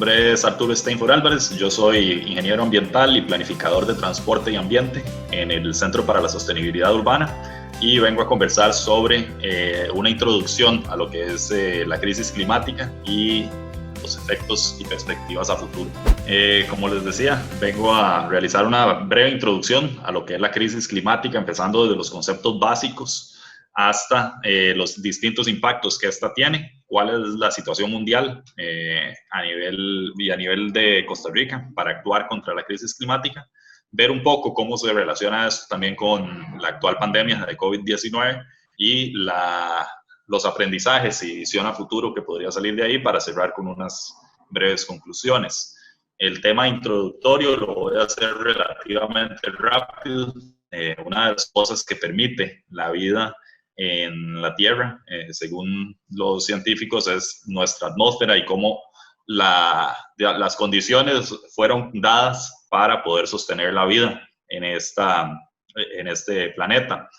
nombre es Arturo Steinfort Álvarez, yo soy ingeniero ambiental y planificador de transporte y ambiente en el Centro para la Sostenibilidad Urbana y vengo a conversar sobre una introducción a lo que es la crisis climática y los efectos y perspectivas a futuro. Como les decía, vengo a realizar una breve introducción a lo que es la crisis climática, empezando desde los conceptos básicos hasta los distintos impactos que esta tiene, cuál es la situación mundial a nivel de Costa Rica para actuar contra la crisis climática, ver un poco cómo se relaciona esto también con la actual pandemia de COVID-19 y los aprendizajes y visión a futuro que podría salir de ahí para cerrar con unas breves conclusiones. El tema introductorio lo voy a hacer relativamente rápido. Una de las cosas que permite la vida en la Tierra, según los científicos, es nuestra atmósfera y cómo las condiciones fueron dadas para poder sostener la vida en este planeta.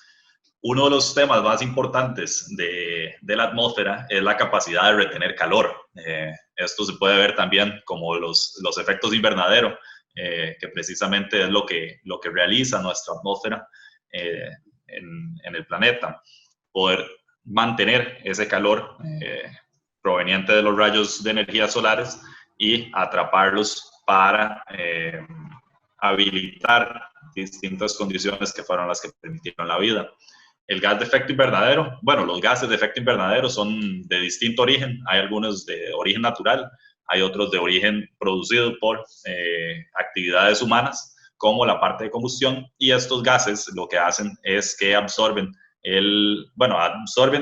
Uno de los temas más importantes de la atmósfera es la capacidad de retener calor. Esto se puede ver también como los efectos invernadero, que precisamente es lo que realiza nuestra atmósfera en el planeta. Poder mantener ese calor proveniente de los rayos de energía solares y atraparlos para habilitar distintas condiciones que fueron las que permitieron la vida. El gas de efecto invernadero, bueno, los gases de efecto invernadero son de distinto origen, hay algunos de origen natural, hay otros de origen producido por actividades humanas, como la parte de combustión, y estos gases lo que hacen es que absorben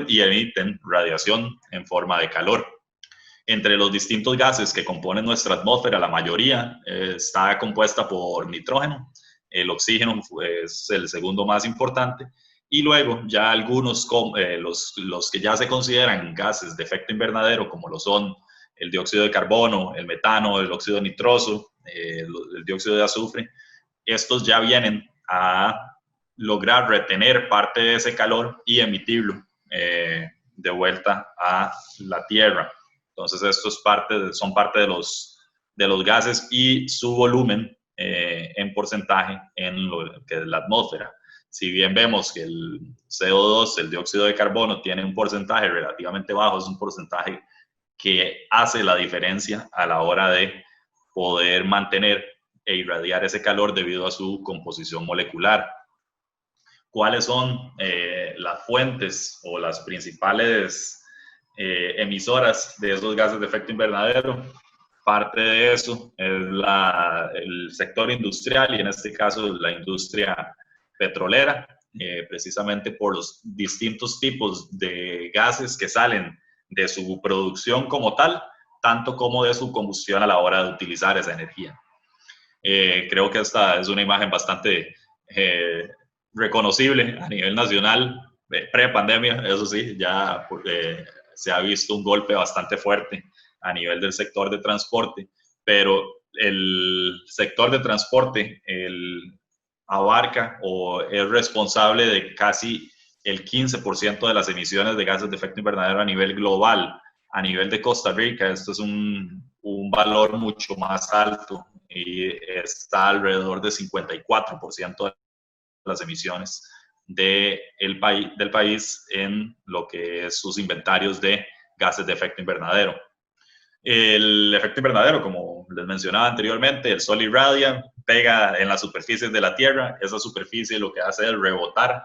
y emiten radiación en forma de calor. Entre los distintos gases que componen nuestra atmósfera, la mayoría está compuesta por nitrógeno, el oxígeno es el segundo más importante, y luego ya algunos, los que ya se consideran gases de efecto invernadero, como lo son el dióxido de carbono, el metano, el óxido nitroso, el dióxido de azufre, estos ya vienen a lograr retener parte de ese calor y emitirlo de vuelta a la Tierra. Entonces, estos son parte de los gases y su volumen en porcentaje en lo que es la atmósfera. Si bien vemos que el CO2, el dióxido de carbono, tiene un porcentaje relativamente bajo, es un porcentaje que hace la diferencia a la hora de poder mantener e irradiar ese calor debido a su composición molecular. ¿Cuáles son las fuentes o las principales emisoras de esos gases de efecto invernadero? Parte de eso es el sector industrial y en este caso la industria petrolera, precisamente por los distintos tipos de gases que salen de su producción como tal, tanto como de su combustión a la hora de utilizar esa energía. Creo que esta es una imagen bastante reconocible a nivel nacional, pre-pandemia, eso sí, ya se ha visto un golpe bastante fuerte a nivel del sector de transporte, pero el sector de transporte abarca o es responsable de casi el 15% de las emisiones de gases de efecto invernadero a nivel global. A nivel de Costa Rica, esto es un valor mucho más alto y está alrededor de 54% de las emisiones del país en lo que es sus inventarios de gases de efecto invernadero. El efecto invernadero, como les mencionaba anteriormente, el sol irradia, pega en las superficies de la Tierra, esa superficie lo que hace es rebotar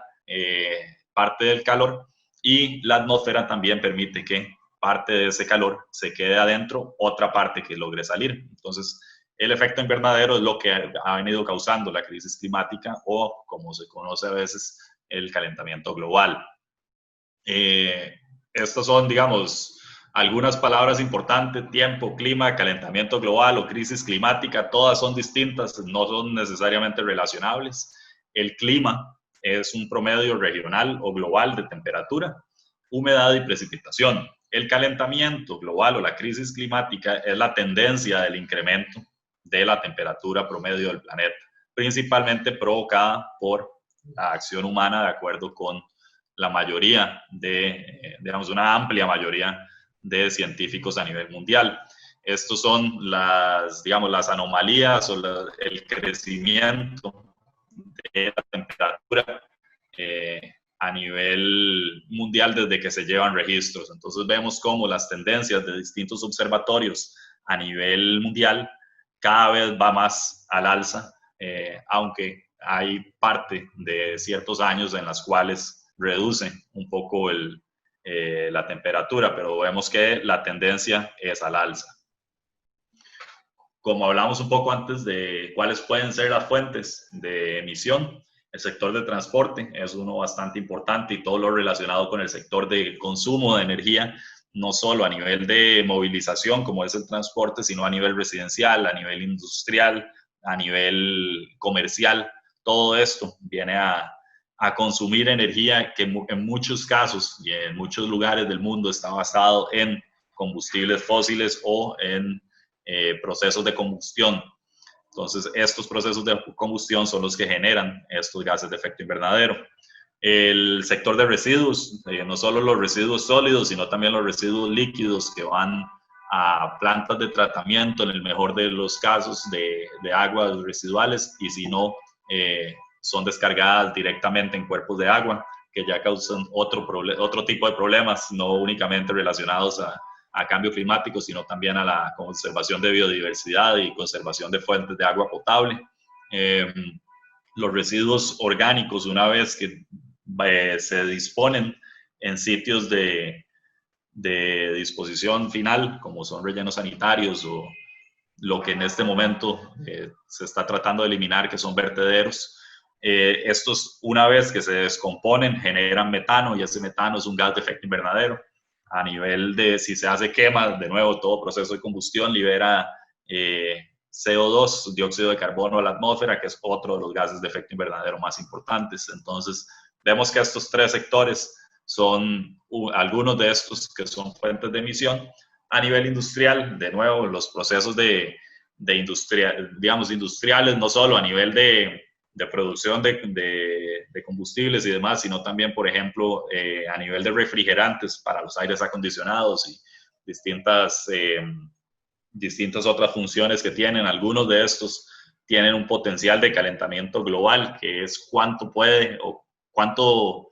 parte del calor y la atmósfera también permite que parte de ese calor se quede adentro, otra parte que logre salir. Entonces, el efecto invernadero es lo que ha venido causando la crisis climática o, como se conoce a veces, el calentamiento global. Estos son, digamos, algunas palabras importantes: tiempo, clima, calentamiento global o crisis climática. Todas son distintas, no son necesariamente relacionables. El clima es un promedio regional o global de temperatura, humedad y precipitación. El calentamiento global o la crisis climática es la tendencia del incremento de la temperatura promedio del planeta, principalmente provocada por la acción humana, de acuerdo con la mayoría digamos, una amplia mayoría de científicos a nivel mundial. Estos son digamos, las anomalías o el crecimiento de la temperatura a nivel mundial desde que se llevan registros. Entonces vemos cómo las tendencias de distintos observatorios a nivel mundial cada vez va más al alza, aunque hay parte de ciertos años en las cuales reduce un poco la temperatura, pero vemos que la tendencia es al alza. Como hablamos un poco antes de cuáles pueden ser las fuentes de emisión, el sector de transporte es uno bastante importante y todo lo relacionado con el sector de consumo de energía, no solo a nivel de movilización como es el transporte, sino a nivel residencial, a nivel industrial, a nivel comercial. Todo esto viene a consumir energía que en muchos casos y en muchos lugares del mundo está basado en combustibles fósiles o en procesos de combustión. Entonces, estos procesos de combustión son los que generan estos gases de efecto invernadero. El sector de residuos, no solo los residuos sólidos, sino también los residuos líquidos que van a plantas de tratamiento, en el mejor de los casos, de aguas residuales, y si no, son descargadas directamente en cuerpos de agua, que ya causan otro tipo de problemas, no únicamente relacionados a cambio climático, sino también a la conservación de biodiversidad y conservación de fuentes de agua potable. Los residuos orgánicos, una vez que se disponen en sitios de disposición final, como son rellenos sanitarios o lo que en este momento se está tratando de eliminar, que son vertederos, estos, una vez que se descomponen, generan metano, y ese metano es un gas de efecto invernadero. A nivel de, si se hace quema, de nuevo, todo proceso de combustión libera CO2, dióxido de carbono a la atmósfera, que es otro de los gases de efecto invernadero más importantes. Entonces, vemos que estos tres sectores son algunos de estos que son fuentes de emisión. A nivel industrial, de nuevo, los procesos digamos, industriales, no solo a nivel de producción de combustibles y demás, sino también, por ejemplo, a nivel de refrigerantes para los aires acondicionados y distintas otras funciones que tienen. Algunos de estos tienen un potencial de calentamiento global, que es cuánto puede o cuánto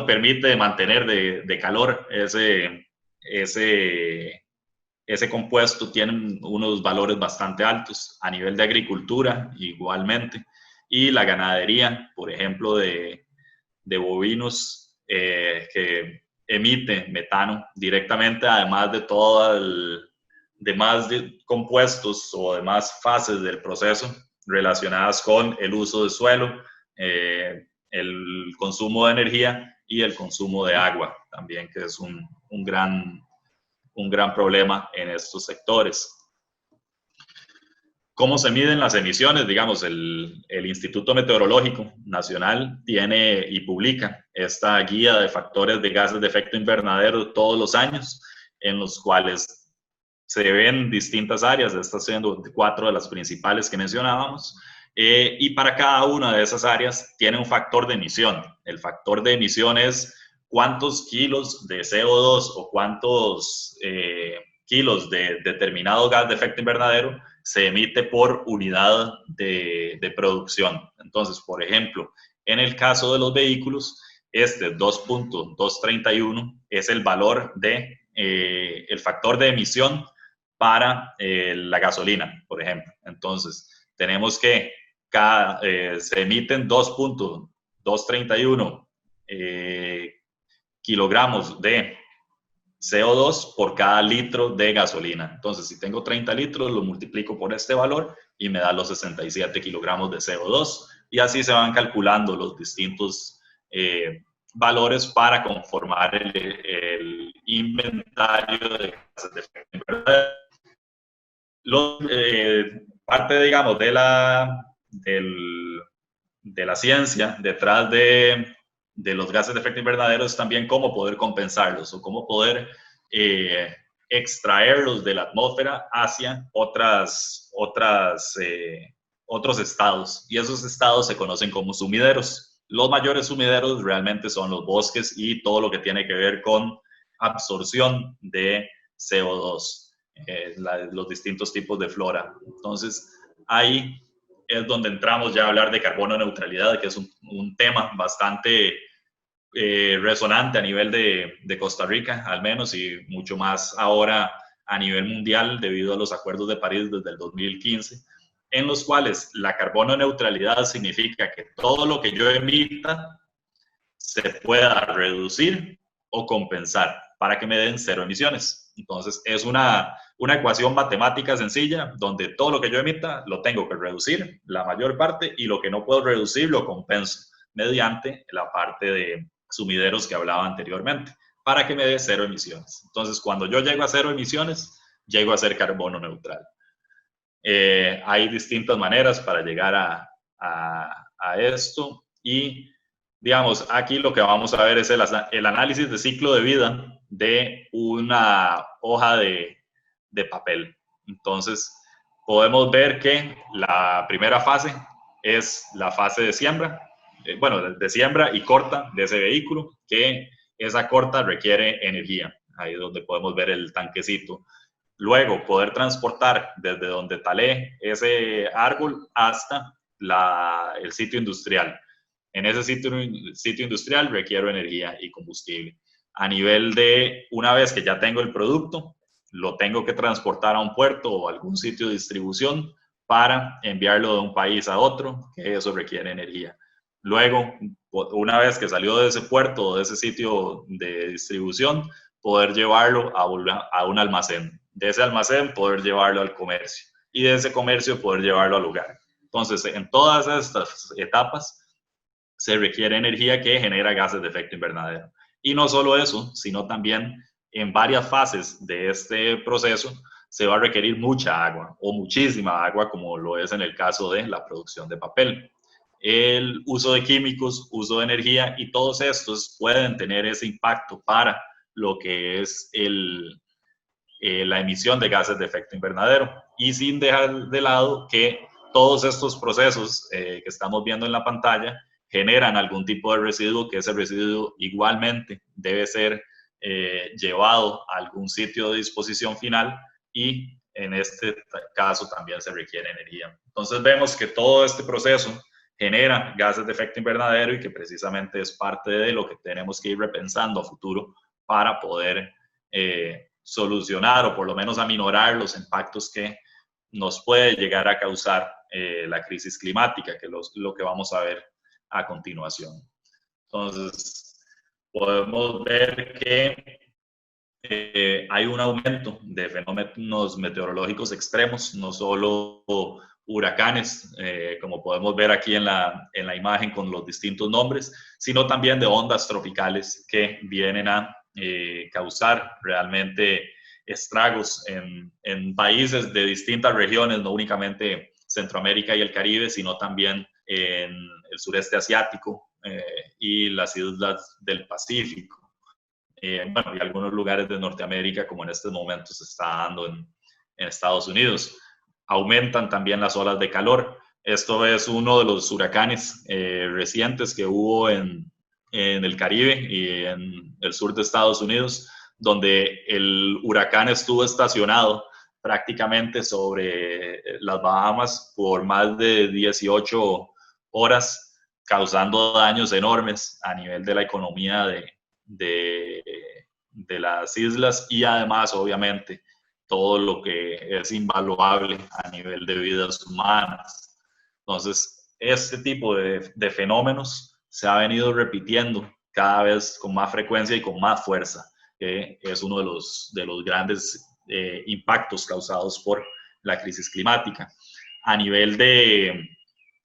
permite mantener de calor ese compuesto. Tienen unos valores bastante altos. A nivel de agricultura, igualmente. Y la ganadería, por ejemplo, de bovinos que emite metano directamente, además de demás compuestos o demás fases del proceso relacionadas con el uso de suelo, el consumo de energía y el consumo de agua también, que es un gran problema en estos sectores. ¿Cómo se miden las emisiones? Digamos, el Instituto Meteorológico Nacional tiene y publica esta guía de factores de gases de efecto invernadero todos los años, en los cuales se ven distintas áreas, estas siendo 4 de las principales que mencionábamos, y para cada una de esas áreas tiene un factor de emisión. El factor de emisión es cuántos kilos de CO2 o cuántos kilos de determinado gas de efecto invernadero se emite por unidad de producción. Entonces, por ejemplo, en el caso de los vehículos, este 2.231 es el valor de el factor de emisión para la gasolina, por ejemplo. Entonces, tenemos que se emiten 2.231 kilogramos de CO2 por cada litro de gasolina. Entonces, si tengo 30 litros, lo multiplico por este valor y me da los 67 kilogramos de CO2. Y así se van calculando los distintos valores para conformar el inventario de gases de efecto invernadero. Parte, digamos, de la ciencia detrás de los gases de efecto invernadero es también cómo poder compensarlos o cómo poder extraerlos de la atmósfera hacia otros estados. Y esos estados se conocen como sumideros. Los mayores sumideros realmente son los bosques y todo lo que tiene que ver con absorción de CO2. los distintos tipos de flora. Entonces, ahí es donde entramos ya a hablar de carbono neutralidad, que es un tema bastante resonante a nivel de Costa Rica, al menos, y mucho más ahora a nivel mundial debido a los acuerdos de París desde el 2015, en los cuales la carbono neutralidad significa que todo lo que yo emita se pueda reducir o compensar para que me den cero emisiones. Entonces, es una ecuación matemática sencilla donde todo lo que yo emita lo tengo que reducir, la mayor parte, y lo que no puedo reducir lo compenso mediante la parte de sumideros que hablaba anteriormente, para que me dé cero emisiones. Entonces, cuando yo llego a cero emisiones, llego a ser carbono neutral. Hay distintas maneras para llegar a esto y, digamos, aquí lo que vamos a ver es el análisis de ciclo de vida de una hoja de papel. Entonces, podemos ver que la primera fase es la fase de siembra, bueno, de siembra y corta de ese vehículo, que esa corta requiere energía. Ahí es donde podemos ver el tanquecito. Luego, poder transportar desde donde talé ese árbol hasta el sitio industrial. En ese sitio industrial requiero energía y combustible. A nivel de, una vez que ya tengo el producto, lo tengo que transportar a un puerto o algún sitio de distribución para enviarlo de un país a otro, que eso requiere energía. Luego, una vez que salió de ese puerto o de ese sitio de distribución, poder llevarlo a un almacén. De ese almacén poder llevarlo al comercio y de ese comercio poder llevarlo al hogar. Entonces, en todas estas etapas se requiere energía que genera gases de efecto invernadero. Y no solo eso, sino también en varias fases de este proceso se va a requerir mucha agua o muchísima agua, como lo es en el caso de la producción de papel. El uso de químicos, uso de energía y todos estos pueden tener ese impacto para lo que es la emisión de gases de efecto invernadero. Y sin dejar de lado que todos estos procesos que estamos viendo en la pantalla generan algún tipo de residuo, que ese residuo igualmente debe ser llevado a algún sitio de disposición final y en este caso también se requiere energía. Entonces vemos que todo este proceso genera gases de efecto invernadero y que precisamente es parte de lo que tenemos que ir repensando a futuro para poder solucionar o por lo menos aminorar los impactos que nos puede llegar a causar la crisis climática, que es lo que vamos a ver a continuación. Entonces, podemos ver que hay un aumento de fenómenos meteorológicos extremos, no solo huracanes, como podemos ver aquí en la imagen con los distintos nombres, sino también de ondas tropicales que vienen a causar realmente estragos en países de distintas regiones, no únicamente Centroamérica y el Caribe, sino también en el sureste asiático y las islas del Pacífico. Bueno, y algunos lugares de Norteamérica, como en estos momentos se está dando en Estados Unidos. Aumentan también las olas de calor. Esto es uno de los huracanes recientes que hubo en el Caribe y en el sur de Estados Unidos, donde el huracán estuvo estacionado prácticamente sobre las Bahamas por más de 18 horas, causando daños enormes a nivel de la economía de las islas y además, obviamente, todo lo que es invaluable a nivel de vidas humanas. Entonces, este tipo de fenómenos se ha venido repitiendo cada vez con más frecuencia y con más fuerza, que es uno de los grandes impactos causados por la crisis climática. A nivel de,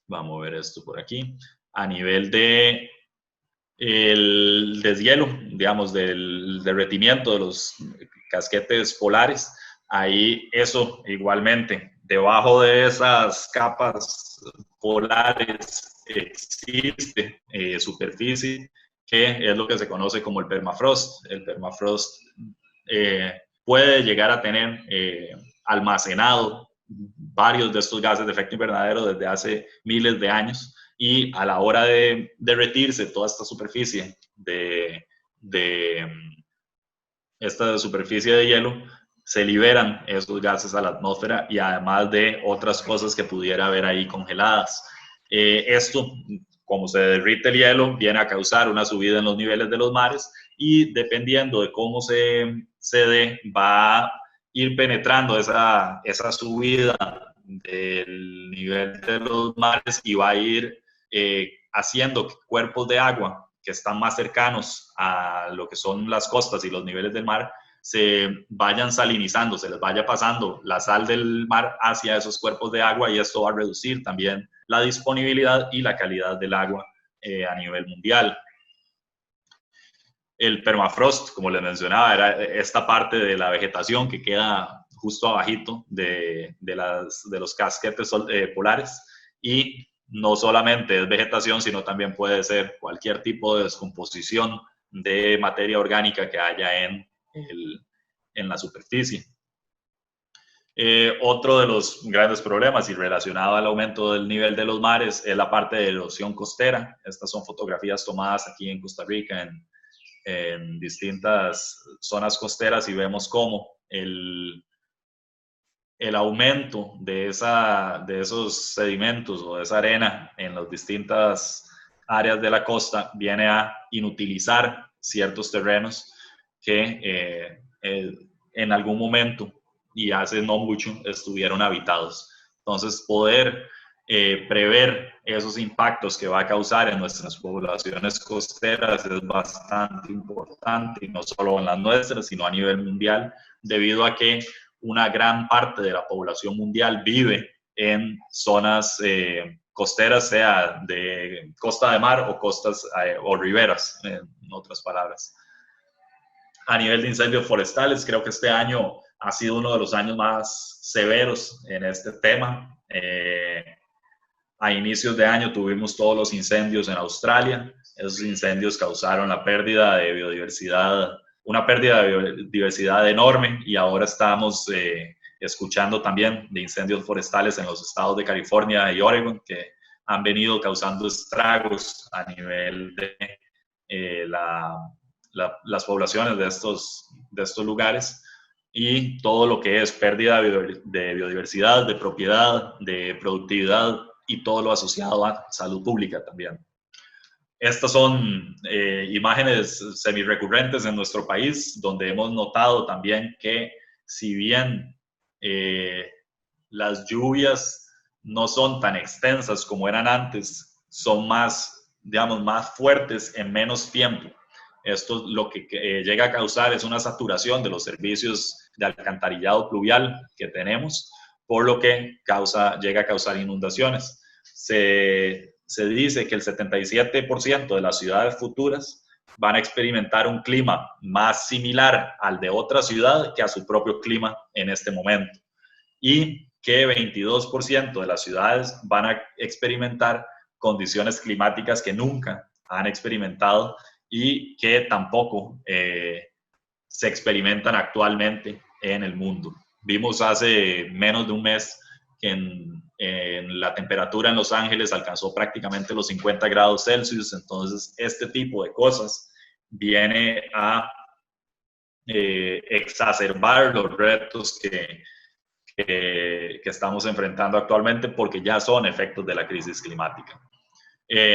vamos a ver esto por aquí, a nivel de el deshielo, digamos, del derretimiento de los casquetes polares, ahí eso igualmente, debajo de esas capas polares existe superficie que es lo que se conoce como el permafrost. El permafrost puede llegar a tener almacenado varios de estos gases de efecto invernadero desde hace miles de años y a la hora de derretirse toda esta superficie de hielo se liberan esos gases a la atmósfera y además de otras cosas que pudiera haber ahí congeladas. Esto, como se derrite el hielo, viene a causar una subida en los niveles de los mares y dependiendo de cómo se dé, va a ir penetrando esa subida del nivel de los mares y va a ir haciendo que cuerpos de agua que están más cercanos a lo que son las costas y los niveles del mar se vayan salinizando, se les vaya pasando la sal del mar hacia esos cuerpos de agua y esto va a reducir también la disponibilidad y la calidad del agua a nivel mundial. El permafrost, como les mencionaba, era esta parte de la vegetación que queda justo abajito de los casquetes polares y no solamente es vegetación, sino también puede ser cualquier tipo de descomposición de materia orgánica que haya en la superficie. Otro de los grandes problemas y relacionado al aumento del nivel de los mares es la parte de erosión costera. Estas son fotografías tomadas aquí en Costa Rica en distintas zonas costeras y vemos cómo el aumento de esos sedimentos o de esa arena en las distintas áreas de la costa viene a inutilizar ciertos terrenos que en algún momento y hace no mucho estuvieron habitados. Entonces, poder prever esos impactos que va a causar en nuestras poblaciones costeras es bastante importante, y no solo en las nuestras, sino a nivel mundial, debido a que una gran parte de la población mundial vive en zonas costeras, sea de costa de mar o costas o riberas, en otras palabras. A nivel de incendios forestales, creo que este año ha sido uno de los años más severos en este tema. A inicios de año tuvimos todos los incendios en Australia. Esos incendios causaron la pérdida de biodiversidad, una pérdida de biodiversidad enorme, y ahora estamos escuchando también de incendios forestales en los estados de California y Oregon que han venido causando estragos a nivel de las poblaciones de estos lugares, y todo lo que es pérdida de biodiversidad, de propiedad, de productividad y todo lo asociado a salud pública también. Estas son imágenes semi-recurrentes en nuestro país, donde hemos notado también que si bien las lluvias no son tan extensas como eran antes, son más, digamos, más fuertes en menos tiempo. Esto lo que llega a causar es una saturación de los servicios de alcantarillado pluvial que tenemos, por lo que llega a causar inundaciones. Se dice que el 77% de las ciudades futuras van a experimentar un clima más similar al de otra ciudad que a su propio clima en este momento, y que 22% de las ciudades van a experimentar condiciones climáticas que nunca han experimentado y que tampoco se experimentan actualmente en el mundo. Vimos hace menos de un mes que en la temperatura en Los Ángeles alcanzó prácticamente los 50 grados Celsius, entonces este tipo de cosas viene a exacerbar los retos que estamos enfrentando actualmente, porque ya son efectos de la crisis climática.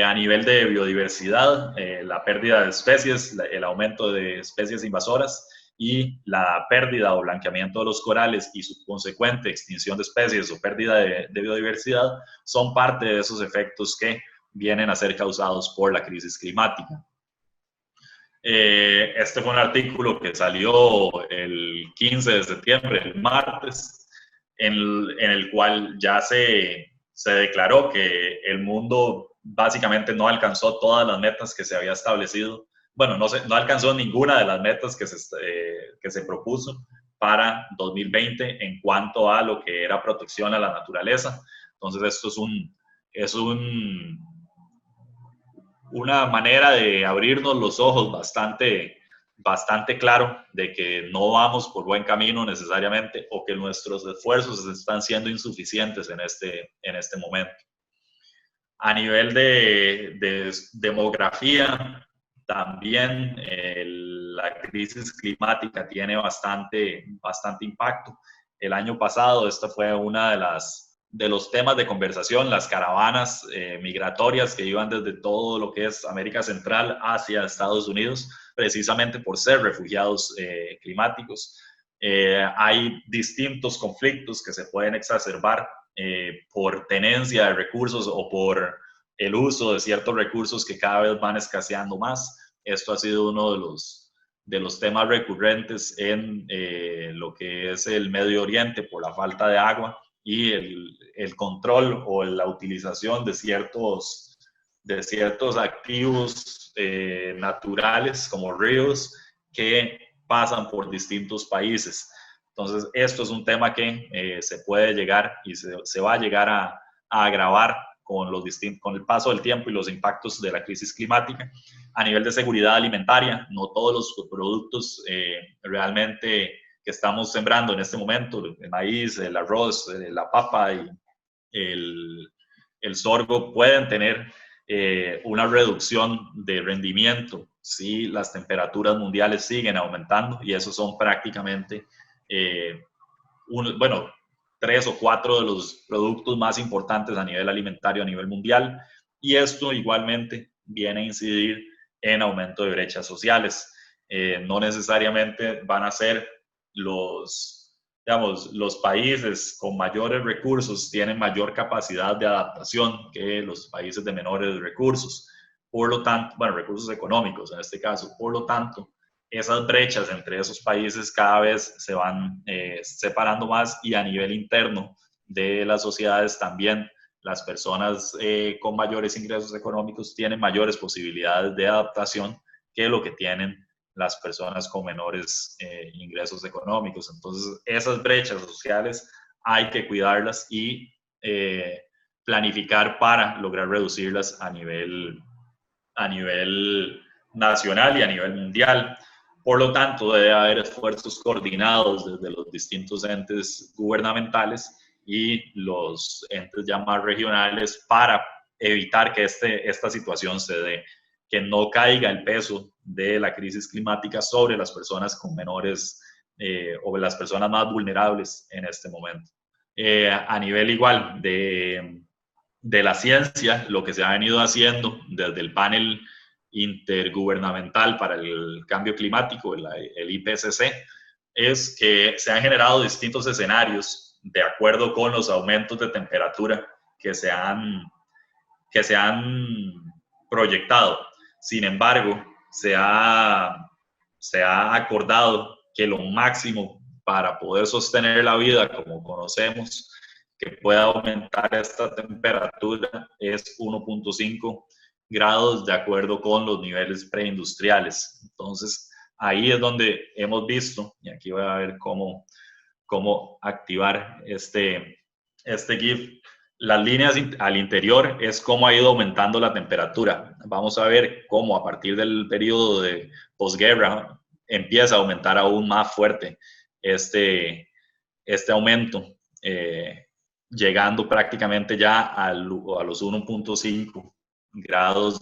A nivel de biodiversidad, la pérdida de especies, el aumento de especies invasoras y la pérdida o blanqueamiento de los corales y su consecuente extinción de especies o pérdida de biodiversidad son parte de esos efectos que vienen a ser causados por la crisis climática. Este fue un artículo que salió el 15 de septiembre, el martes, en el cual ya se declaró que el mundo básicamente no alcanzó todas las metas que se había establecido. Bueno, no alcanzó ninguna de las metas que se propuso para 2020 en cuanto a lo que era protección a la naturaleza. Entonces, esto es una manera de abrirnos los ojos bastante claro de que no vamos por buen camino necesariamente, o que nuestros esfuerzos están siendo insuficientes en este momento. A nivel de demografía, también la crisis climática tiene bastante impacto. El año pasado esta fue una de los temas de conversación, las caravanas migratorias que iban desde todo lo que es América Central hacia Estados Unidos, precisamente por ser refugiados climáticos. Hay distintos conflictos que se pueden exacerbar por tenencia de recursos o por el uso de ciertos recursos que cada vez van escaseando más. Esto ha sido uno de los temas recurrentes en lo que es el Medio Oriente por la falta de agua y el control o la utilización de ciertos activos naturales como ríos que pasan por distintos países. Entonces, esto es un tema que se puede llegar y se va a llegar a agravar con el paso del tiempo y los impactos de la crisis climática. A nivel de seguridad alimentaria, no todos los productos realmente que estamos sembrando en este momento, el maíz, el arroz, la papa y el sorgo, pueden tener una reducción de rendimiento si las temperaturas mundiales siguen aumentando, y esos son prácticamente, bueno, 3 o 4 de los productos más importantes a nivel alimentario a nivel mundial, y esto igualmente viene a incidir en aumento de brechas sociales. No necesariamente van a ser los países con mayores recursos tienen mayor capacidad de adaptación que los países de menores recursos. Por lo tanto, bueno, recursos económicos en este caso. Por lo tanto, esas brechas entre esos países cada vez se van separando más, y a nivel interno de las sociedades también las personas con mayores ingresos económicos tienen mayores posibilidades de adaptación que lo que tienen las personas con menores ingresos económicos. Entonces, esas brechas sociales hay que cuidarlas y planificar para lograr reducirlas a nivel nacional y a nivel mundial. Por lo tanto, debe haber esfuerzos coordinados desde los distintos entes gubernamentales y los entes ya más regionales para evitar que esta situación se dé, que no caiga el peso de la crisis climática sobre las personas con menores o las personas más vulnerables en este momento. A nivel igual de la ciencia, lo que se ha venido haciendo desde el panel intergubernamental para el cambio climático, el IPCC, es que se han generado distintos escenarios de acuerdo con los aumentos de temperatura que se han proyectado. Sin embargo, se ha acordado que lo máximo para poder sostener la vida como conocemos, que pueda aumentar esta temperatura, es 1.5 grados de acuerdo con los niveles preindustriales. Entonces, ahí es donde hemos visto, y aquí voy a ver cómo activar este GIF, las líneas al interior es cómo ha ido aumentando la temperatura. Vamos a ver cómo a partir del periodo de posguerra empieza a aumentar aún más fuerte este aumento, llegando prácticamente ya a los 1.5 grados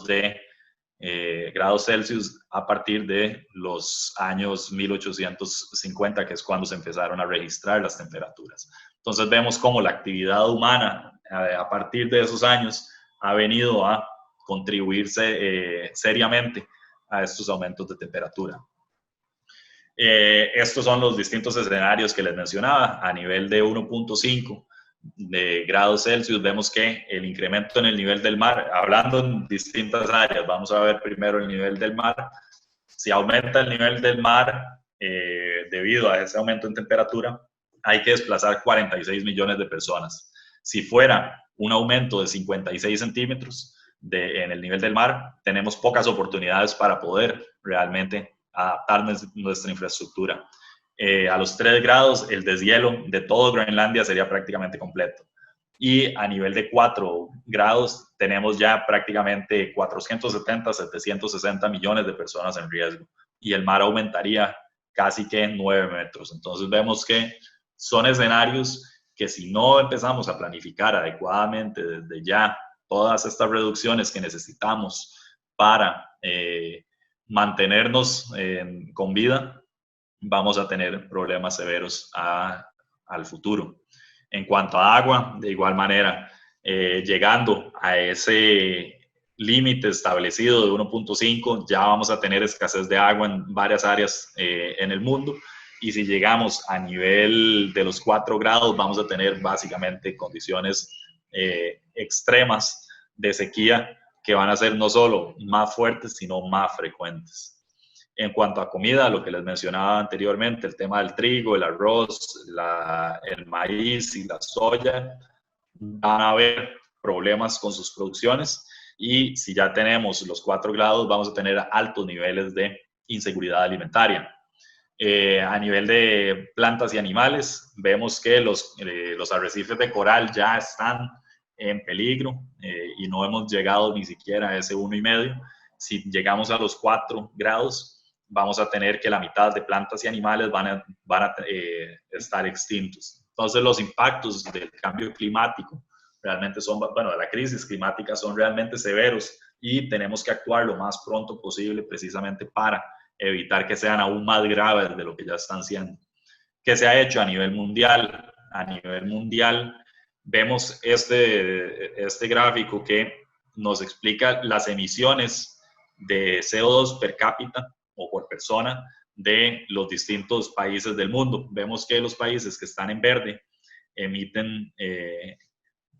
Celsius a partir de los años 1850, que es cuando se empezaron a registrar las temperaturas. Entonces vemos cómo la actividad humana a partir de esos años ha venido a contribuirse seriamente a estos aumentos de temperatura. Estos son los distintos escenarios que les mencionaba. A nivel de 1.5 de grados Celsius, vemos que el incremento en el nivel del mar, hablando en distintas áreas, vamos a ver primero el nivel del mar. Si aumenta el nivel del mar debido a ese aumento en temperatura, hay que desplazar 46 millones de personas. Si fuera un aumento de 56 centímetros en el nivel del mar, tenemos pocas oportunidades para poder realmente adaptar nuestra infraestructura. A los 3 grados, el deshielo de todo Groenlandia sería prácticamente completo. Y a nivel de 4 grados, tenemos ya prácticamente 470, 760 millones de personas en riesgo. Y el mar aumentaría casi que 9 metros. Entonces vemos que son escenarios que si no empezamos a planificar adecuadamente desde ya todas estas reducciones que necesitamos para mantenernos con vida, vamos a tener problemas severos al futuro. En cuanto a agua, de igual manera, llegando a ese límite establecido de 1.5, ya vamos a tener escasez de agua en varias áreas en el mundo. Y si llegamos a nivel de los 4 grados, vamos a tener básicamente condiciones extremas de sequía que van a ser no solo más fuertes, sino más frecuentes. En cuanto a comida, lo que les mencionaba anteriormente, el tema del trigo, el arroz, el maíz y la soya, van a haber problemas con sus producciones, y si ya tenemos los 4 grados, vamos a tener altos niveles de inseguridad alimentaria. A nivel de plantas y animales, vemos que los arrecifes de coral ya están en peligro y no hemos llegado ni siquiera a ese 1,5. Si llegamos a los 4 grados, vamos a tener que la mitad de plantas y animales van a estar extintos. Entonces, los impactos del cambio climático realmente son, bueno, de la crisis climática son realmente severos, y tenemos que actuar lo más pronto posible precisamente para evitar que sean aún más graves de lo que ya están siendo. ¿Qué se ha hecho a nivel mundial? A nivel mundial vemos este gráfico que nos explica las emisiones de CO2 per cápita o por persona de los distintos países del mundo. Vemos que los países que están en verde emiten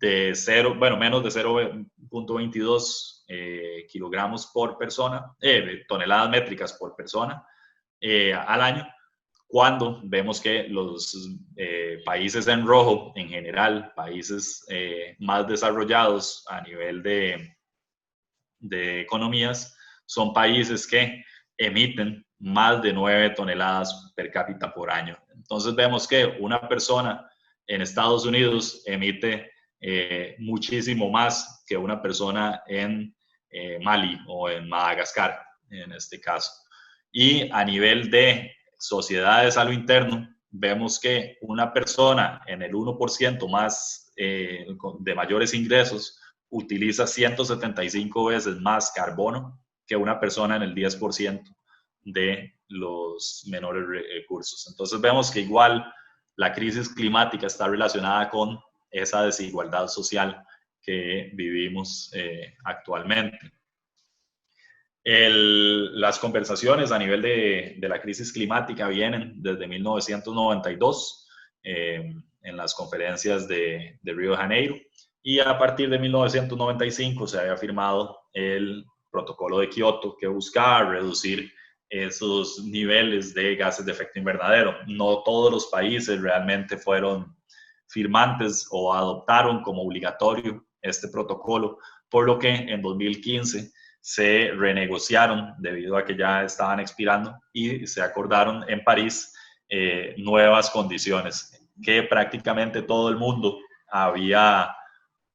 menos de 0.22 kilogramos por persona, toneladas métricas por persona al año, cuando vemos que los países en rojo, en general, países más desarrollados a nivel de economías, son países que emiten más de 9 toneladas per cápita por año. Entonces vemos que una persona en Estados Unidos emite muchísimo más que una persona en Mali o en Madagascar, en este caso. Y a nivel de sociedades a lo interno, vemos que una persona en el 1% más de mayores ingresos utiliza 175 veces más carbono que una persona en el 10% de los menores recursos. Entonces vemos que igual la crisis climática está relacionada con esa desigualdad social que vivimos actualmente. Las conversaciones a nivel de la crisis climática vienen desde 1992 en las conferencias de Río de Janeiro, y a partir de 1995 se había firmado el protocolo de Kioto, que buscaba reducir esos niveles de gases de efecto invernadero. No todos los países realmente fueron firmantes o adoptaron como obligatorio este protocolo, por lo que en 2015 se renegociaron debido a que ya estaban expirando, y se acordaron en París nuevas condiciones que prácticamente todo el mundo había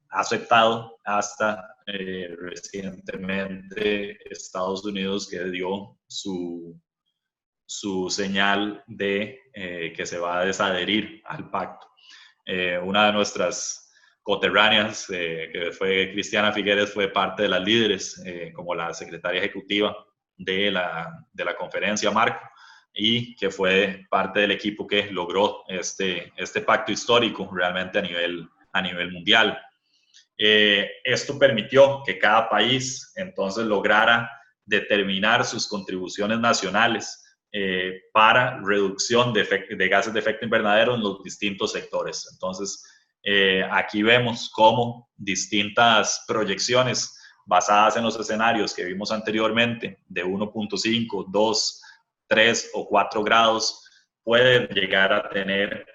aceptado hasta recientemente Estados Unidos, que dio su señal de que se va a desadherir al pacto. Una de nuestras coterráneas, que fue Cristiana Figueres, fue parte de las líderes como la secretaria ejecutiva de la conferencia Marco, y que fue parte del equipo que logró este pacto histórico realmente a nivel mundial. Esto permitió que cada país entonces lograra determinar sus contribuciones nacionales para reducción de gases de efecto invernadero en los distintos sectores. Entonces, aquí vemos cómo distintas proyecciones basadas en los escenarios que vimos anteriormente de 1.5, 2, 3 o 4 grados pueden llegar a tener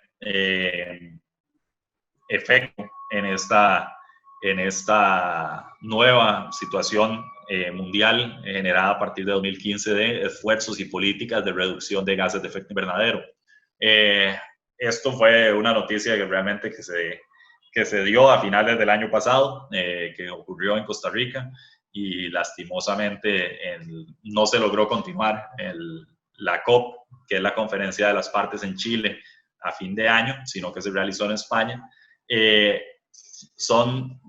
efecto en esta nueva situación mundial generada a partir de 2015 de esfuerzos y políticas de reducción de gases de efecto invernadero. Esto fue una noticia que realmente que se dio a finales del año pasado, que ocurrió en Costa Rica, y lastimosamente no se logró continuar la COP, que es la conferencia de las partes en Chile, a fin de año, sino que se realizó en España. Son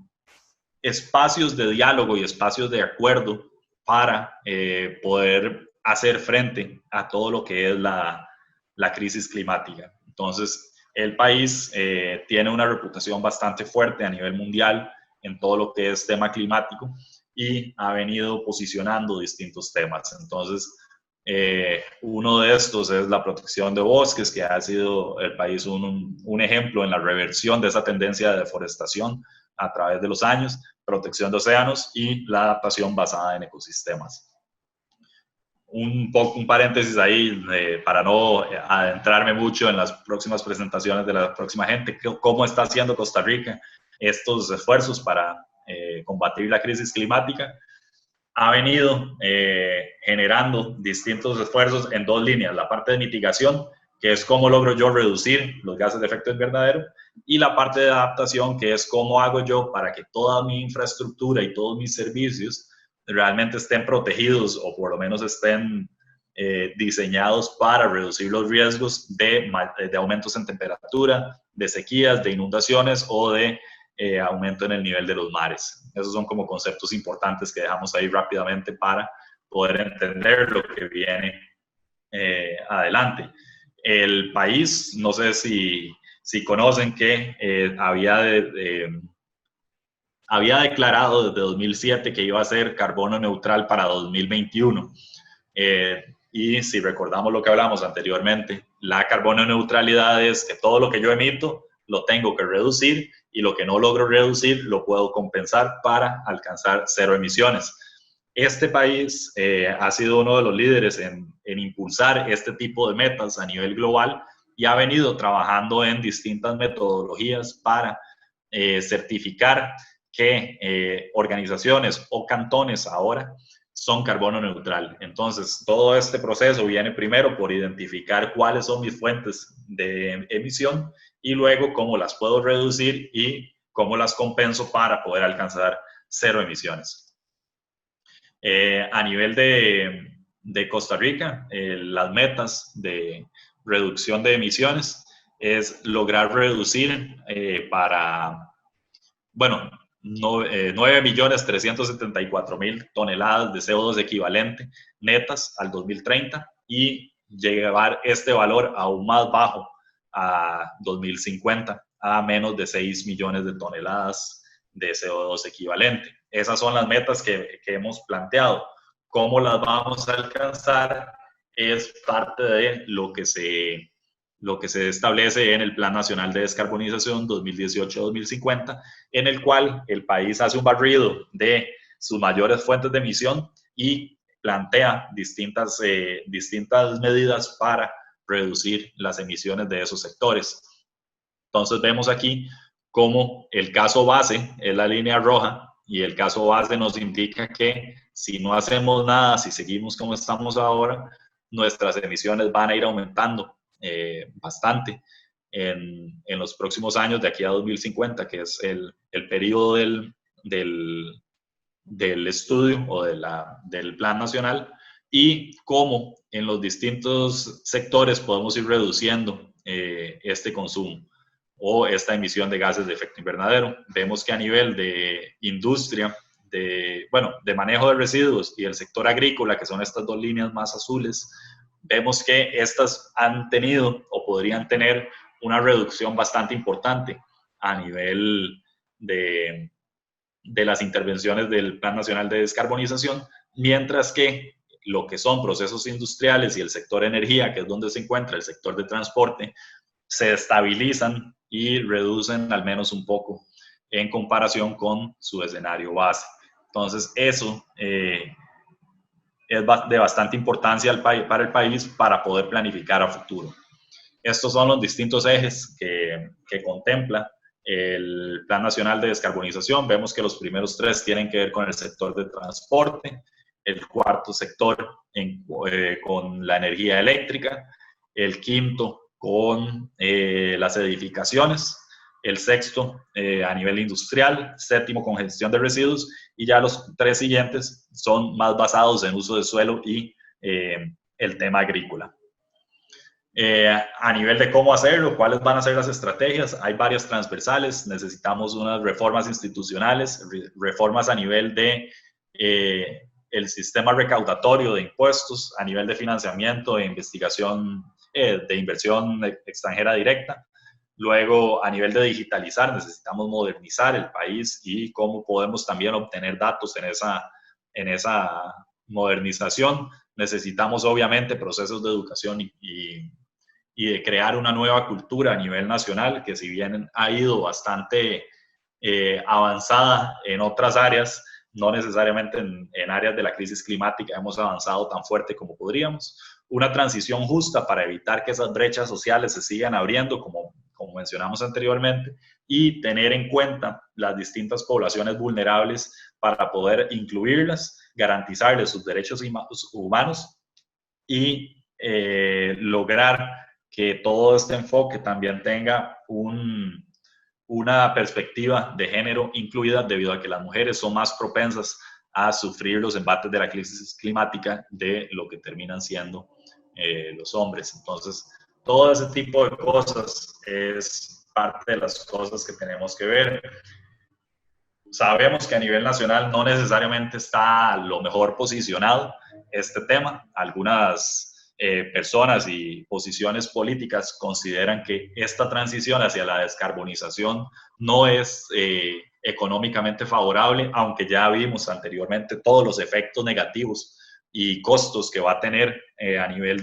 espacios de diálogo y espacios de acuerdo para poder hacer frente a todo lo que es la crisis climática. Entonces, el país tiene una reputación bastante fuerte a nivel mundial en todo lo que es tema climático y ha venido posicionando distintos temas. Entonces, uno de estos es la protección de bosques, que ha sido el país un ejemplo en la reversión de esa tendencia de deforestación a través de los años, protección de océanos y la adaptación basada en ecosistemas. Un paréntesis ahí para no adentrarme mucho en las próximas presentaciones de la próxima gente, cómo está haciendo Costa Rica estos esfuerzos para combatir la crisis climática. Ha venido generando distintos esfuerzos en dos líneas, la parte de mitigación, que es cómo logro yo reducir los gases de efecto invernadero, y la parte de adaptación, que es cómo hago yo para que toda mi infraestructura y todos mis servicios realmente estén protegidos o por lo menos estén diseñados para reducir los riesgos de aumentos en temperatura, de sequías, de inundaciones o de aumento en el nivel de los mares. Esos son como conceptos importantes que dejamos ahí rápidamente para poder entender lo que viene adelante. El país, no sé si conocen que había declarado desde 2007 que iba a ser carbono neutral para 2021. Y si recordamos lo que hablamos anteriormente, la carbono neutralidad es que todo lo que yo emito lo tengo que reducir y lo que no logro reducir lo puedo compensar para alcanzar cero emisiones. Este país ha sido uno de los líderes en impulsar este tipo de metas a nivel global y ha venido trabajando en distintas metodologías para certificar que organizaciones o cantones ahora son carbono neutral. Entonces, todo este proceso viene primero por identificar cuáles son mis fuentes de emisión y luego cómo las puedo reducir y cómo las compenso para poder alcanzar cero emisiones. A nivel de Costa Rica, las metas de reducción de emisiones es lograr reducir bueno, 9.374.000 toneladas de CO2 equivalente netas al 2030 y llevar este valor aún más bajo a 2050 a menos de 6 millones de toneladas de CO2 equivalente. Esas son las metas que hemos planteado. ¿Cómo las vamos a alcanzar? Es parte de lo que se establece en el Plan Nacional de Descarbonización 2018-2050, en el cual el país hace un barrido de sus mayores fuentes de emisión y plantea distintas medidas para reducir las emisiones de esos sectores. Entonces vemos aquí cómo el caso base es la línea roja y el caso base nos indica que si no hacemos nada, si seguimos como estamos ahora, nuestras emisiones van a ir aumentando bastante en los próximos años de aquí a 2050, que es el periodo del estudio o del plan nacional, y cómo en los distintos sectores podemos ir reduciendo este consumo o esta emisión de gases de efecto invernadero. Vemos que a nivel de industria, de manejo de residuos y el sector agrícola, que son estas dos líneas más azules, vemos que estas han tenido o podrían tener una reducción bastante importante a nivel de las intervenciones del Plan Nacional de Descarbonización, mientras que lo que son procesos industriales y el sector energía, que es donde se encuentra el sector de transporte, se estabilizan y reducen al menos un poco en comparación con su escenario base. Entonces, eso es de bastante importancia para el país para poder planificar a futuro. Estos son los distintos ejes que contempla el Plan Nacional de Descarbonización. Vemos que los primeros tres tienen que ver con el sector de transporte, el cuarto sector con la energía eléctrica, el quinto con las edificaciones, el sexto a nivel industrial, séptimo con gestión de residuos, y ya los tres siguientes son más basados en uso de suelo y el tema agrícola. A nivel de cómo hacerlo, cuáles van a ser las estrategias, hay varias transversales. Necesitamos unas reformas institucionales, reformas a nivel de el sistema recaudatorio de impuestos a nivel de financiamiento e investigación, de inversión extranjera directa. Luego, a nivel de digitalizar, necesitamos modernizar el país y cómo podemos también obtener datos en esa modernización. Necesitamos, obviamente, procesos de educación y de crear una nueva cultura a nivel nacional, que si bien ha ido bastante avanzada en otras áreas, no necesariamente en áreas de la crisis climática hemos avanzado tan fuerte como podríamos. Una transición justa para evitar que esas brechas sociales se sigan abriendo, como mencionamos anteriormente, y tener en cuenta las distintas poblaciones vulnerables para poder incluirlas, garantizarles sus derechos humanos y lograr que todo este enfoque también tenga una perspectiva de género incluida, debido a que las mujeres son más propensas a sufrir los embates de la crisis climática de lo que terminan siendo los hombres. Entonces, todo ese tipo de cosas es parte de las cosas que tenemos que ver. Sabemos que a nivel nacional no necesariamente está lo mejor posicionado este tema. Algunas personas y posiciones políticas consideran que esta transición hacia la descarbonización no es económicamente favorable, aunque ya vimos anteriormente todos los efectos negativos y costos que va a tener a nivel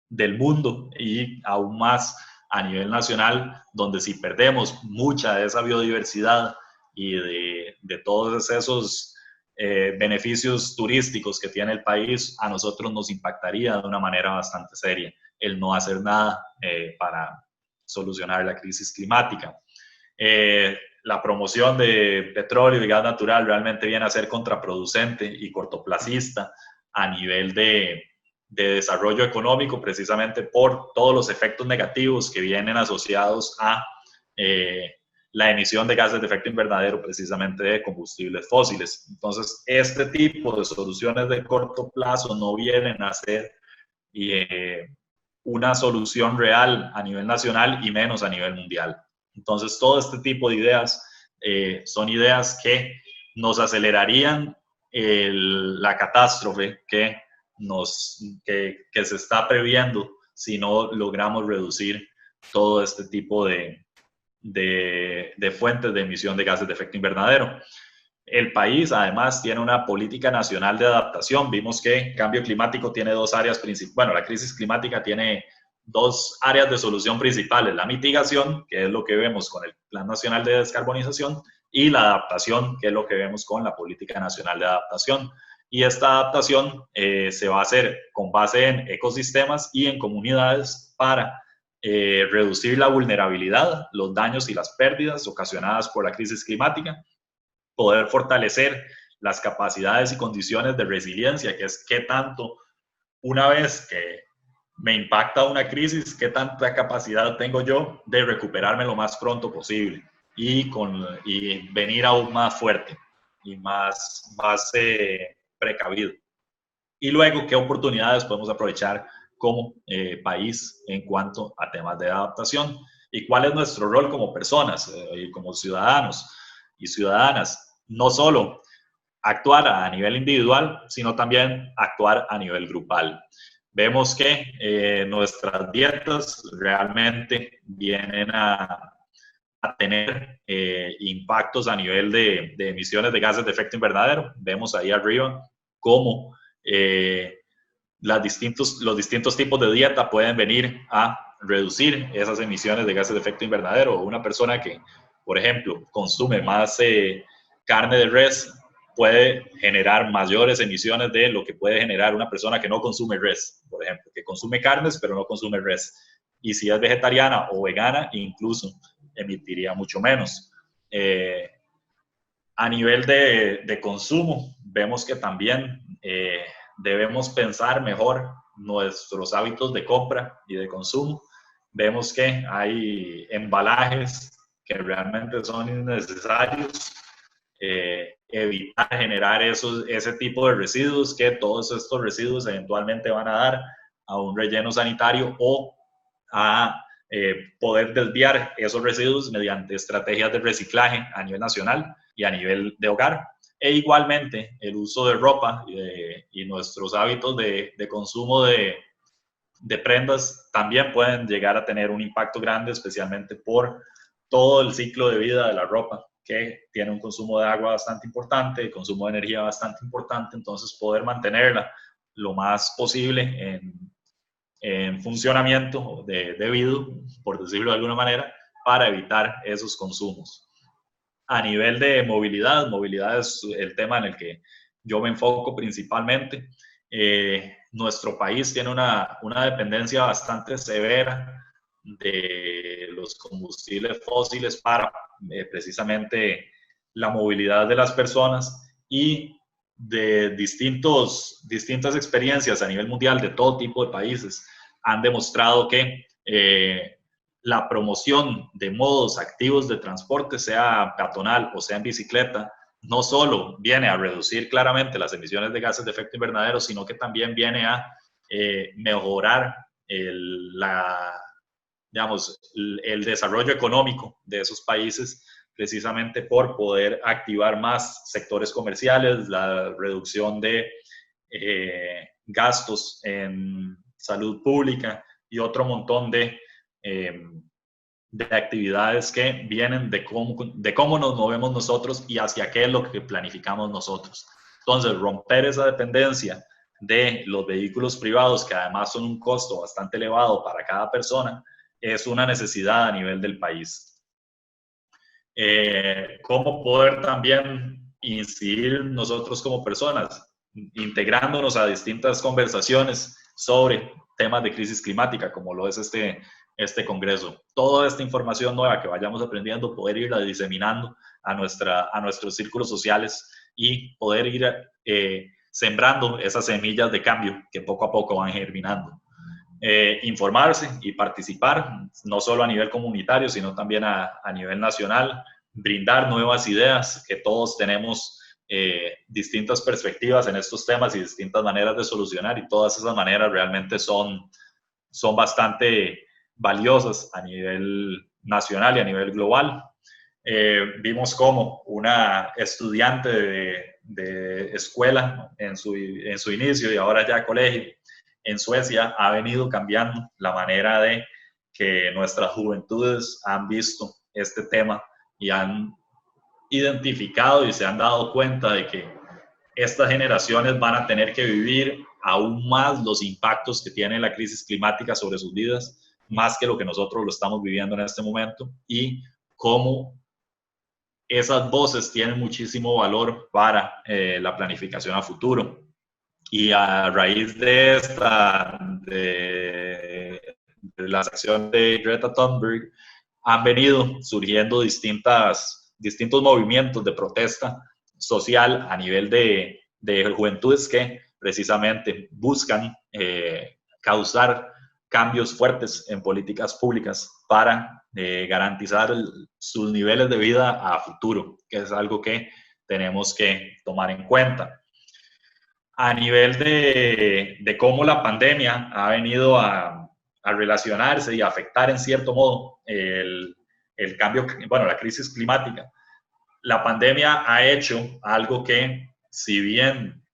del mundo y aún más a nivel nacional, donde si perdemos mucha de esa biodiversidad y de todos esos beneficios turísticos que tiene el país, a nosotros nos impactaría de una manera bastante seria el no hacer nada para solucionar la crisis climática. La promoción de petróleo y gas natural realmente viene a ser contraproducente y cortoplacista a nivel de desarrollo económico, precisamente por todos los efectos negativos que vienen asociados a la emisión de gases de efecto invernadero, precisamente de combustibles fósiles. Entonces, este tipo de soluciones de corto plazo no vienen a ser una solución real a nivel nacional y menos a nivel mundial. Entonces, todo este tipo de ideas son ideas que nos acelerarían la catástrofe que se está previendo si no logramos reducir todo este tipo de fuentes de emisión de gases de efecto invernadero. El país además tiene una política nacional de adaptación. Vimos que el cambio climático tiene dos áreas principales. Bueno, la crisis climática tiene dos áreas de solución principales: la mitigación, que es lo que vemos con el Plan Nacional de Descarbonización, y la adaptación, que es lo que vemos con la Política Nacional de Adaptación. Y esta adaptación se va a hacer con base en ecosistemas y en comunidades para reducir la vulnerabilidad, los daños y las pérdidas ocasionadas por la crisis climática, poder fortalecer las capacidades y condiciones de resiliencia, que es qué tanto, una vez que me impacta una crisis, qué tanta capacidad tengo yo de recuperarme lo más pronto posible y venir aún más fuerte y más precavido. Y luego, qué oportunidades podemos aprovechar como país en cuanto a temas de adaptación y cuál es nuestro rol como personas y como ciudadanos y ciudadanas. No solo actuar a nivel individual, sino también actuar a nivel grupal. Vemos que nuestras dietas realmente vienen a tener impactos a nivel de emisiones de gases de efecto invernadero. Vemos ahí arriba cómo los distintos tipos de dieta pueden venir a reducir esas emisiones de gases de efecto invernadero. Una persona que, por ejemplo, consume más carne de res puede generar mayores emisiones de lo que puede generar una persona que no consume res, por ejemplo, que consume carnes pero no consume res. Y si es vegetariana o vegana, incluso emitiría mucho menos. A nivel de consumo, vemos que también debemos pensar mejor nuestros hábitos de compra y de consumo. Vemos que hay embalajes que realmente son innecesarios. Evitar generar ese tipo de residuos, que todos estos residuos eventualmente van a dar a un relleno sanitario o a poder desviar esos residuos mediante estrategias de reciclaje a nivel nacional y a nivel de hogar. E igualmente el uso de ropa y nuestros hábitos de consumo de prendas también pueden llegar a tener un impacto grande, especialmente por todo el ciclo de vida de la ropa, que tiene un consumo de agua bastante importante, consumo de energía bastante importante, entonces poder mantenerla lo más posible en funcionamiento debido, por decirlo de alguna manera, para evitar esos consumos. A nivel de movilidad, movilidad es el tema en el que yo me enfoco principalmente. Nuestro país tiene una dependencia bastante severa de los combustibles fósiles para precisamente la movilidad de las personas, y de distintas experiencias a nivel mundial de todo tipo de países han demostrado que la promoción de modos activos de transporte, sea peatonal o sea en bicicleta, no solo viene a reducir claramente las emisiones de gases de efecto invernadero, sino que también viene a mejorar digamos, el desarrollo económico de esos países, precisamente por poder activar más sectores comerciales, la reducción de gastos en salud pública y otro montón de actividades que vienen de cómo nos movemos nosotros y hacia qué es lo que planificamos nosotros. Entonces, romper esa dependencia de los vehículos privados, que además son un costo bastante elevado para cada persona, es una necesidad a nivel del país. ¿Cómo poder también incidir nosotros como personas? Integrándonos a distintas conversaciones sobre temas de crisis climática, como lo es este congreso. Toda esta información nueva que vayamos aprendiendo, poder irla diseminando a nuestros círculos sociales y poder ir sembrando esas semillas de cambio que poco a poco van germinando. Informarse y participar, no solo a nivel comunitario, sino también a nivel nacional, brindar nuevas ideas, que todos tenemos distintas perspectivas en estos temas y distintas maneras de solucionar, y todas esas maneras realmente son bastante valiosas a nivel nacional y a nivel global. Vimos como una estudiante de escuela en su inicio y ahora ya colegio en Suecia ha venido cambiando la manera de que nuestras juventudes han visto este tema y han identificado y se han dado cuenta de que estas generaciones van a tener que vivir aún más los impactos que tiene la crisis climática sobre sus vidas, más que lo que nosotros lo estamos viviendo en este momento, y cómo esas voces tienen muchísimo valor para la planificación a futuro. Y a raíz de las acciones de Greta Thunberg, han venido surgiendo distintos movimientos de protesta social a nivel de juventudes que precisamente buscan causar cambios fuertes en políticas públicas para garantizar sus niveles de vida a futuro, que es algo que tenemos que tomar en cuenta. A nivel de cómo la pandemia ha venido a relacionarse y a afectar en cierto modo el cambio, bueno, la crisis climática. La pandemia ha hecho algo que, si bien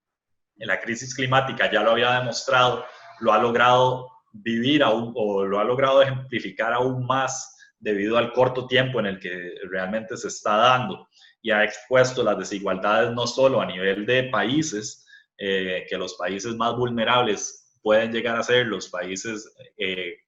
la crisis climática ya lo había demostrado, lo ha logrado vivir aún, o lo ha logrado ejemplificar aún más debido al corto tiempo en el que realmente se está dando, y ha expuesto las desigualdades no solo a nivel de países, que los países más vulnerables pueden llegar a ser los países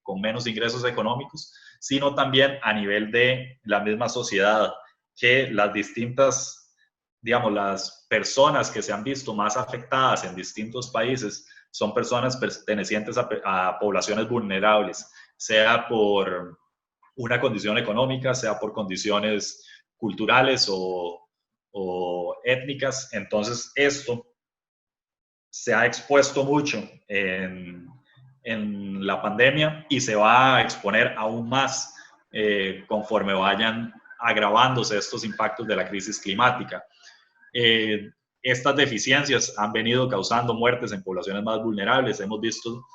con menos ingresos económicos, sino también a nivel de la misma sociedad, que las distintas, digamos, las personas que se han visto más afectadas en distintos países son personas pertenecientes a poblaciones vulnerables, sea por una condición económica, sea por condiciones culturales o étnicas. Entonces, esto se ha expuesto mucho en la pandemia y se va a exponer aún más conforme vayan agravándose estos impactos de la crisis climática. Estas deficiencias han venido causando muertes en poblaciones más vulnerables. Hemos visto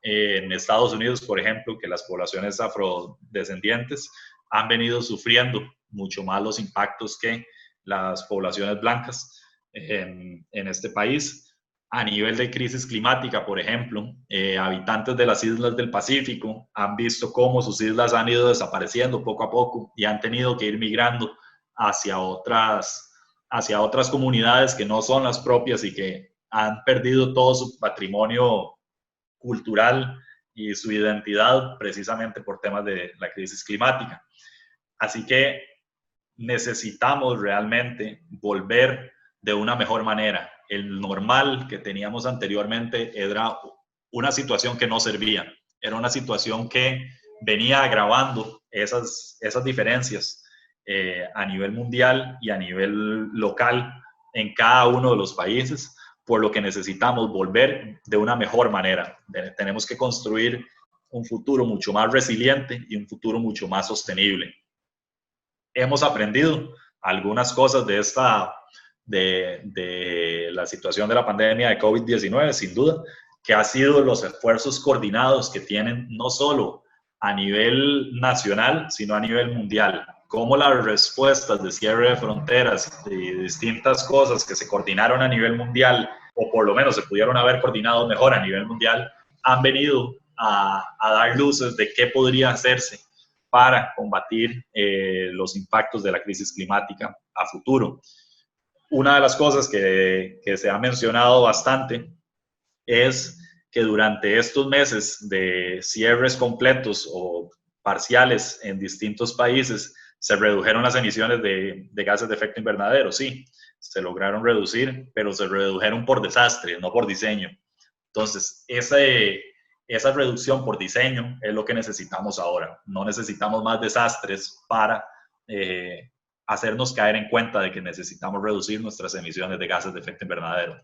en Estados Unidos, por ejemplo, que las poblaciones afrodescendientes han venido sufriendo mucho más los impactos que las poblaciones blancas. en este país. A nivel de crisis climática, por ejemplo, habitantes de las islas del Pacífico han visto cómo sus islas han ido desapareciendo poco a poco y han tenido que ir migrando hacia otras comunidades que no son las propias y que han perdido todo su patrimonio cultural y su identidad precisamente por temas de la crisis climática. Así que necesitamos realmente volver de una mejor manera. El normal que teníamos anteriormente era una situación que no servía, era una situación que venía agravando esas diferencias a nivel mundial y a nivel local en cada uno de los países, por lo que necesitamos volver de una mejor manera. Tenemos que construir un futuro mucho más resiliente y un futuro mucho más sostenible. Hemos aprendido algunas cosas de la situación de la pandemia de COVID-19, sin duda, que ha sido los esfuerzos coordinados que tienen no solo a nivel nacional, sino a nivel mundial. Cómo las respuestas de cierre de fronteras y distintas cosas que se coordinaron a nivel mundial, o por lo menos se pudieron haber coordinado mejor a nivel mundial, han venido a dar luces de qué podría hacerse para combatir los impactos de la crisis climática a futuro. Una de las cosas que se ha mencionado bastante es que durante estos meses de cierres completos o parciales en distintos países se redujeron las emisiones de gases de efecto invernadero. Sí, se lograron reducir, pero se redujeron por desastre, no por diseño. Entonces, esa reducción por diseño es lo que necesitamos ahora. No necesitamos más desastres para hacernos caer en cuenta de que necesitamos reducir nuestras emisiones de gases de efecto invernadero.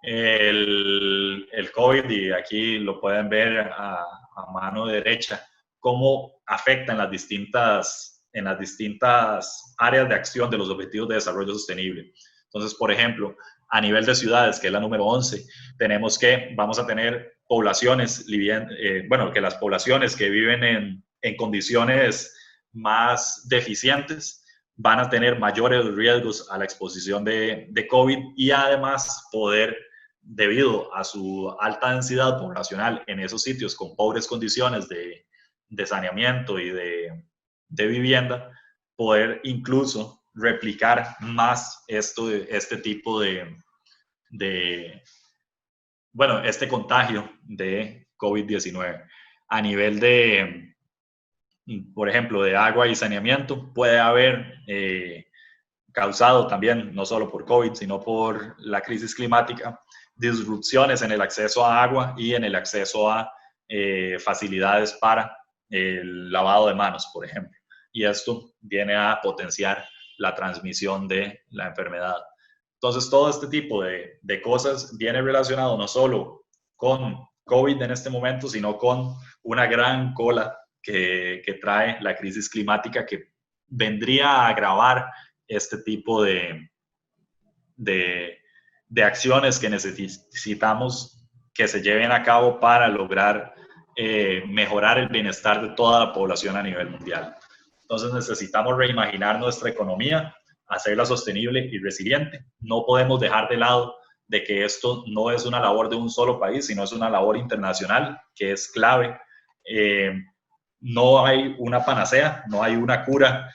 El COVID, y aquí lo pueden ver a mano derecha, cómo afecta en las distintas áreas de acción de los Objetivos de Desarrollo Sostenible. Entonces, por ejemplo, a nivel de ciudades, que es la número 11, vamos a tener poblaciones, que las poblaciones que viven en condiciones más deficientes van a tener mayores riesgos a la exposición de COVID y además poder, debido a su alta densidad poblacional en esos sitios con pobres condiciones de saneamiento y de vivienda, poder incluso replicar más este tipo este contagio de COVID-19. A nivel de, por ejemplo, de agua y saneamiento, puede haber causado también, no solo por COVID, sino por la crisis climática, disrupciones en el acceso a agua y en el acceso a facilidades para el lavado de manos, por ejemplo. Y esto viene a potenciar la transmisión de la enfermedad. Entonces, todo este tipo de cosas viene relacionado no solo con COVID en este momento, sino con una gran cola que trae la crisis climática que vendría a agravar este tipo de acciones que necesitamos que se lleven a cabo para lograr mejorar el bienestar de toda la población a nivel mundial. Entonces necesitamos reimaginar nuestra economía, hacerla sostenible y resiliente. No podemos dejar de lado de que esto no es una labor de un solo país, sino es una labor internacional que es clave. No hay una panacea, no hay una cura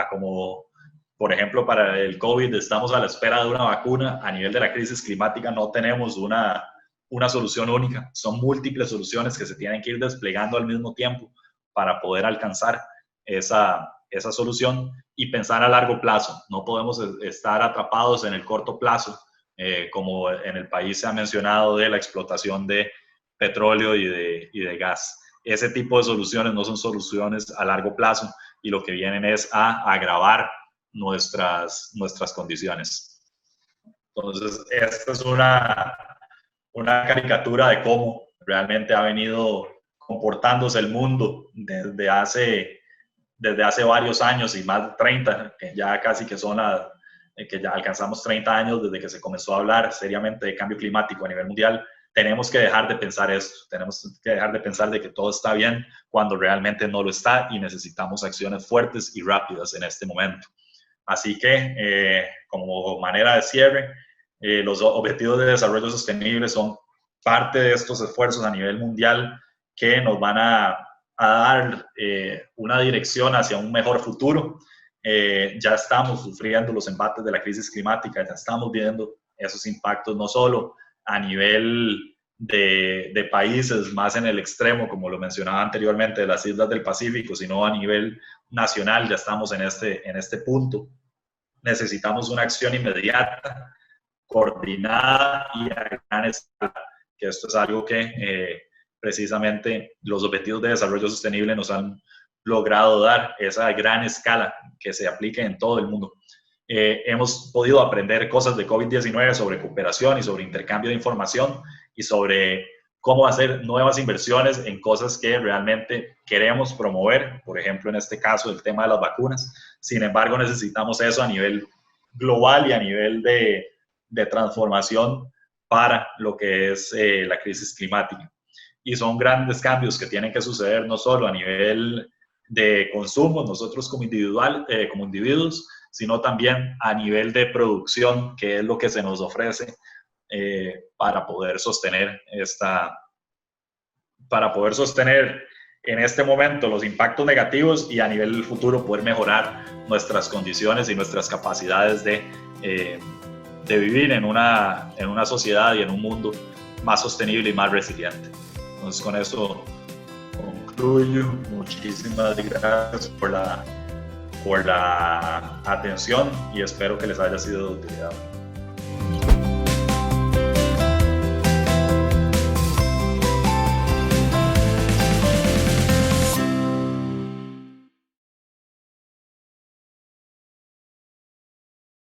como, por ejemplo, para el COVID estamos a la espera de una vacuna. A nivel de la crisis climática no tenemos una solución única, son múltiples soluciones que se tienen que ir desplegando al mismo tiempo para poder alcanzar esa solución y pensar a largo plazo. No podemos estar atrapados en el corto plazo, como en el país se ha mencionado de la explotación de petróleo y de gas. Ese tipo de soluciones no son soluciones a largo plazo y lo que vienen es a agravar nuestras condiciones. Entonces, esta es una caricatura de cómo realmente ha venido comportándose el mundo desde hace varios años y más de 30, que ya casi que que ya alcanzamos 30 años desde que se comenzó a hablar seriamente de cambio climático a nivel mundial. Tenemos que dejar de pensar esto, tenemos que dejar de pensar de que todo está bien cuando realmente no lo está y necesitamos acciones fuertes y rápidas en este momento. Así que, como manera de cierre, los objetivos de desarrollo sostenible son parte de estos esfuerzos a nivel mundial que nos van a dar una dirección hacia un mejor futuro. Ya estamos sufriendo los embates de la crisis climática, ya estamos viendo esos impactos no solo a nivel de países más en el extremo, como lo mencionaba anteriormente, de las islas del Pacífico, sino a nivel nacional, ya estamos en este punto. Necesitamos una acción inmediata, coordinada y a gran escala, que esto es algo que precisamente los objetivos de desarrollo sostenible nos han logrado dar, esa gran escala que se aplique en todo el mundo. Hemos podido aprender cosas de COVID-19 sobre cooperación y sobre intercambio de información y sobre cómo hacer nuevas inversiones en cosas que realmente queremos promover, por ejemplo, en este caso, el tema de las vacunas. Sin embargo, necesitamos eso a nivel global y a nivel de transformación para lo que es la crisis climática. Y son grandes cambios que tienen que suceder no solo a nivel de consumo, nosotros como individuos, sino también a nivel de producción, que es lo que se nos ofrece para poder sostener en este momento los impactos negativos y a nivel futuro poder mejorar nuestras condiciones y nuestras capacidades de vivir en una sociedad y en un mundo más sostenible y más resiliente. Entonces, con eso concluyo. Muchísimas gracias por la atención y espero que les haya sido de utilidad.